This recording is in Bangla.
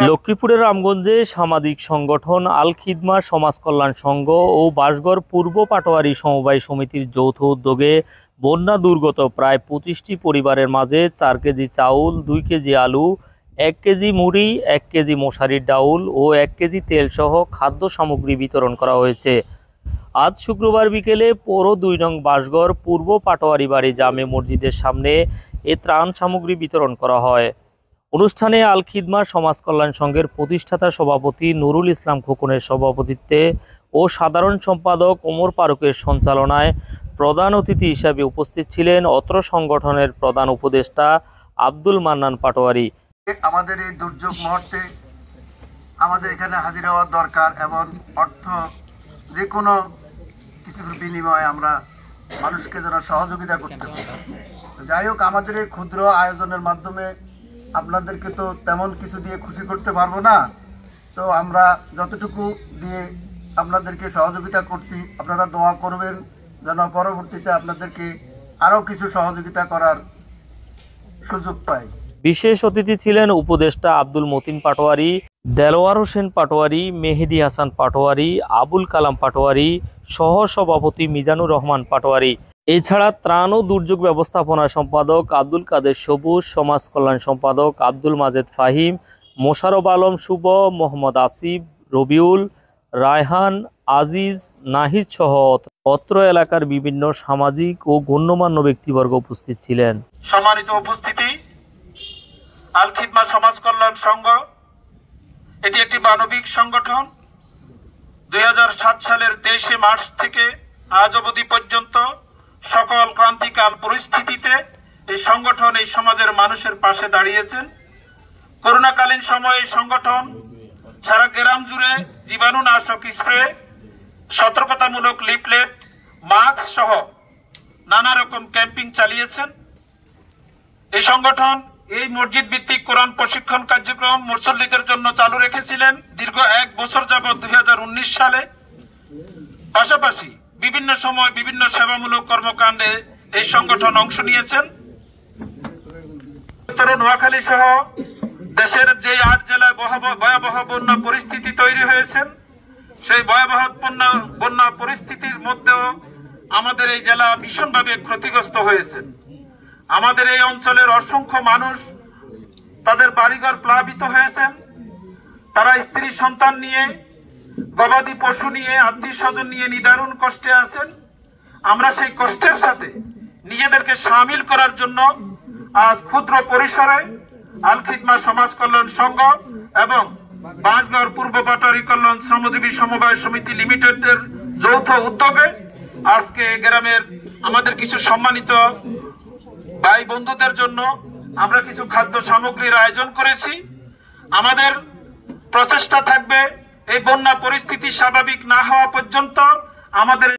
লক্ষ্মীপুরের রামগঞ্জে সামাজিক সংগঠন আল খিদমা সমাজ কল্যাণ সংঘ ও বাসগড় পূর্ব পাটোয়ারি সমবায় সমিতির যৌথ উদ্যোগে বন্যা দুর্গত প্রায় 25টি পরিবারের মাঝে 4 কেজি চাউল, 2 কেজি আলু, 1 কেজি মুড়ি, 1 কেজি মশারির ডাউল ও 1 কেজি তেল সহ খাদ্য সামগ্রী বিতরণ করা হয়েছে। আজ শুক্রবার বিকেলে পৌর 2 নং বাসগড় পূর্ব পাটোয়ারি বাড়ি জামে মসজিদের সামনে এ ত্রাণ সামগ্রী বিতরণ করা হয়। অনুষ্ঠানে আল খিদমা সমাজ কল্যাণ সংঘের প্রতিষ্ঠাতা সভাপতি নুরুল ইসলাম খোকনের সভাপতিত্বে ও সাধারণ সম্পাদক ওমর ফারুকের সঞ্চালনায় প্রধান অতিথি হিসাবে উপস্থিত ছিলেন অত্র সংগঠনের প্রধান উপদেষ্টা আব্দুল মান্নান পাটোয়ারি। আমাদের এই দুর্যোগ মুহূর্তে আমাদের এখানে হাজির হওয়া দরকার এবং অর্থ যে কোনো কিছুর বিনিময়ে আমরা মানুষকে যেন সহযোগিতা করতে পারি। যাই হোক, আমাদের এই ক্ষুদ্র আয়োজনের মাধ্যমে আপনাদেরকে তো তেমন কিছু দিয়ে খুশি করতে পারবো না, তো আমরা যতটুকু দিয়ে আপনাদেরকে সহযোগিতা করছি, আপনারা দোয়া করবেন যেন পরবর্তীতে আপনাদেরকে আরও কিছু সহযোগিতা করার সুযোগ পাই। বিশেষ অতিথি ছিলেন উপদেষ্টা আব্দুল মতিন পাটোয়ারি, দেলোয়ার হোসেন পাটোয়ারি, মেহেদি হাসান পাটোয়ারি, আবুল কালাম পাটোয়ারি, সহ সভাপতি মিজানুর রহমান পাটোয়ারি। এছাড়া ত্রাণ ও দুর্যোগ ব্যবস্থাপনা সম্পাদক আব্দুল কাদের সবুজ, সমাজ কল্যাণ সম্পাদক আব্দুল মাজেদ ফাহিম, মোশাররফ আলম শুভ, মোহাম্মদ আসিফ, রবিউল, রায়হান, আজিজ, নাহিদ সহ অত্র এলাকার বিভিন্ন সামাজিক ও গণ্যমান্য ব্যক্তিবর্গ উপস্থিত ছিলেন। সম্মানিত উপস্থিতি, আল খিদমা সমাজ কল্যাণ সংঘ এটি একটি মানবিক সংগঠন। 2007 সালের 23 মার্চ থেকে আজ অবধি পর্যন্ত সকল ক্রান্তিকাল পরিস্থিতিতে এই সংগঠন এই সমাজের মানুষের পাশে দাঁড়িয়েছেন। করোনাকালীন সময়ে এই সংগঠন সারা গ্রাম জুড়ে জীবাণুনাশক স্প্রে, সতর্কতামূলক লিফলেট, মাস্ক সহ নানা রকম ক্যাম্পিং চালিয়েছেন। এই সংগঠন এই মসজিদ ভিত্তিক কোরআন প্রশিক্ষণ কার্যক্রম মুসল্লিদের জন্য চালু রেখেছিলেন দীর্ঘ 1 বছর যাবৎ 2019 সালে। পাশাপাশি বিভিন্ন সময় বিভিন্ন সেবামূলক কর্মকাণ্ডে এই সংগঠন অংশ নিয়েছেন। উত্তর নোয়াখালী সহ দেশের যে 8 জেলায় ভয়াবহ বন্যা পরিস্থিতি তৈরি হয়েছে, সেই ভয়াবহ বন্যা পরিস্থিতির মধ্যেও আমাদের এই জেলা ভীষণভাবে ক্ষতিগ্রস্ত হয়েছে। আমাদের এই অঞ্চলের অসংখ্য মানুষ তাদের বাড়িঘর প্লাবিত হয়েছেন। তারা স্ত্রী সন্তান নিয়ে, গবাদি পশু নিয়ে, আত্মীয় স্বজন নিয়ে নিদারুণ কষ্টে আছেন। আমরা সেই কষ্টের সাথে নিজেদেরকে সামিল করার জন্য আজ ক্ষুদ্র পরিসরে আল খিদমা সমাজ কল্যাণ সংঘ এবং বাসগড় পূর্ব পাটোয়ারি কল্যাণ শ্রমজীবী সমবায় সমিতি লিমিটেডের যৌথ উদ্যোগে আজকে গ্রামের আমাদের কিছু সম্মানিত ভাই বন্ধুদের জন্য আমরা কিছু খাদ্য সামগ্রীর আয়োজন করেছি। আমাদের প্রচেষ্টা থাকবে এই বন্যা পরিস্থিতি স্বাভাবিক না হওয়া পর্যন্ত আমাদের